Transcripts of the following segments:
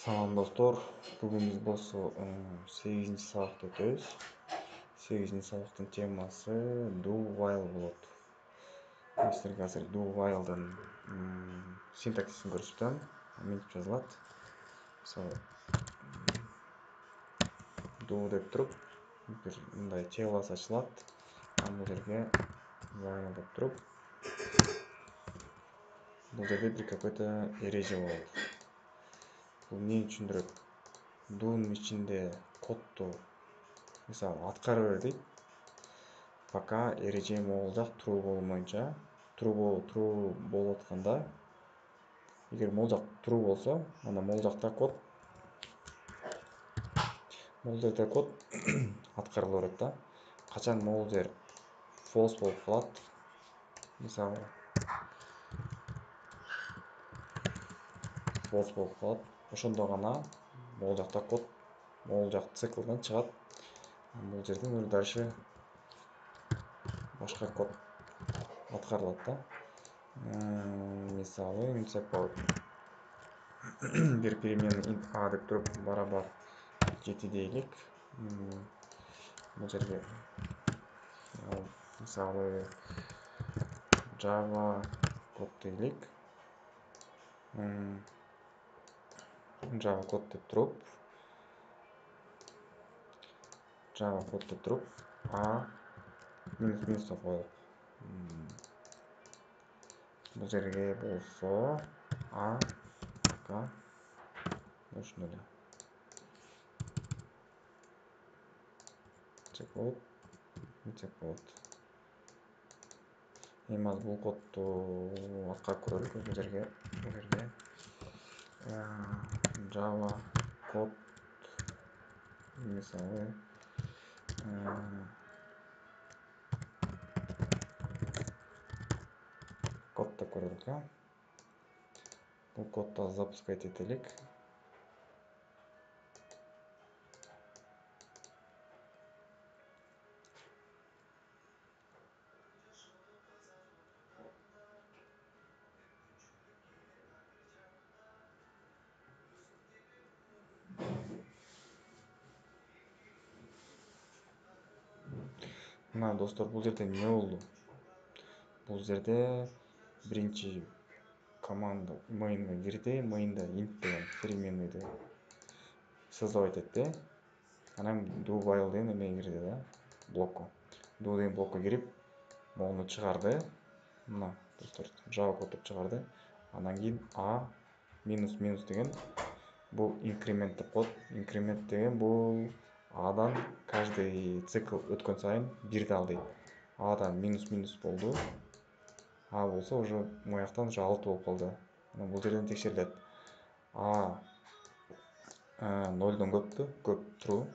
Салам достор, бүгін біз болсо 8-ci сабакты өтөбүз. 8-ci сабактын темасы do while болот. Силерге азыр do while'дын синтаксисин көрсөтөм. Мынтип жазылат. Мисалы do деп туруп бир мындай чек ачылат. Бул жерге while деп туруп бул жерде бир какой-то эреже болот. Бул эмнени түшүндүрөт? Do'нун ичинде кодду мисалы аткара бер дейт. Пока эреже могул жак true болмойнча, true болуп атканда, эгер могул жак true болсо, анда могул жерде код аткарыла берет да. Качан могул жер false болуп калат, мисалы false болуп калат, ошондо гана могул жакта код, могул жак циклдан чыгат. Бул жерден уже дальше башка код аткарылат да. Мисалы мынтсек болот. Бир переменный int a деп туруп барабар 7 дейлик. Бул жерге мисалы Java код дейлик. Java код деп туруп a минус деп коелук. Бул жерге болсо a ушуну эле чек болот, мынтсек болот. Эми азыр бул кодду аткарып көрөлүк. Бул жерге Java код мисалы код деп көрөлүк. Бул кодду запускать этелик. Мына достор, бул жерде эмне болду? Бул жерде биринчи команда main'га кирди, main'да int деген переменныйды создавать этти. Анан do while деген эмеге кирди да, блокко. Do деген блокко кирип, могуну чыгарды. Мына достор, Java код деп чыгарды. Анан кийин a минус деген бул increment деп коет. Increment деген бул адан каждый цикл өткөн сайын бирди ал дейт. Адан минус болду. А болсо уже мояктан уже 6 болуп калды. Анан бул жерден текшерилет. А 0дон көппү? Көп, true.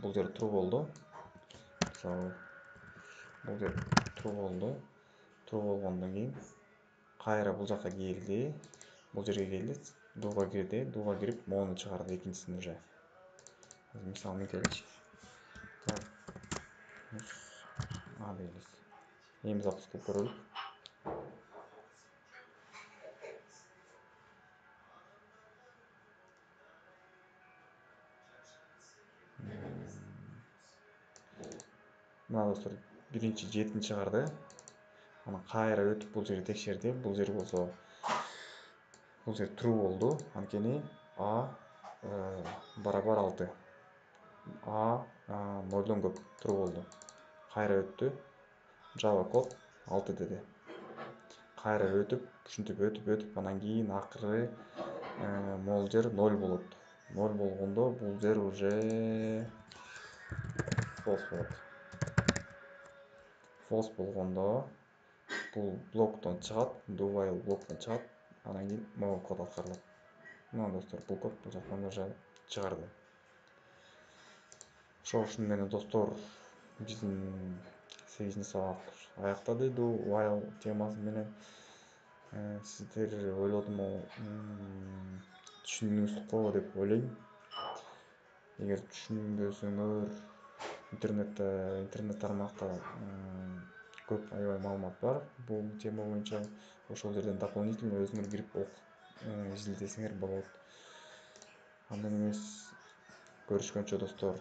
Бул жер true болду. Мисалы бул жер true болду. True болгондон кийин кайра бул жака келди. Бул жерге келди, do'га кирди. Do'га кирип могуну чыгарды экинчисин уже. Мисалы мынтеличи. Так. А дейбиз. Эми запускай көрөлүк. Мына достор, биринчи 7 чыгарды. Анан кайра өтүп бул жерге текшерди. Бул жер болсо бул жер true болду. Анткени a барабар 6. A 0дон көп true болду. Кайра өттү. Java код 6 деди. Кайра өтүп, ушинтип өтүп, анан кийин акыры могул жер 0 болот. 0 болгондо бул жер уже false болот. False болгондо бул блоктон чыгат, do while блоктон чыгат, анан кийин могул код аткарылат. Мына достор, бул код бул жактан уже чыгарды. Ушуну менен достор, биздин 8-ci сабак аяктады do while темасы менен. Сиздер ойлодум, түшүндүңүз деп ойлойм. Эгер түшүнбөсөңөр, интернет тармакта көп аябай маалымат бар бул тема боюнча. Ошол жерден дополнительно өзүңөр кирип изилдесеңер болот. Анда эмес, көрүшкөнчө достор.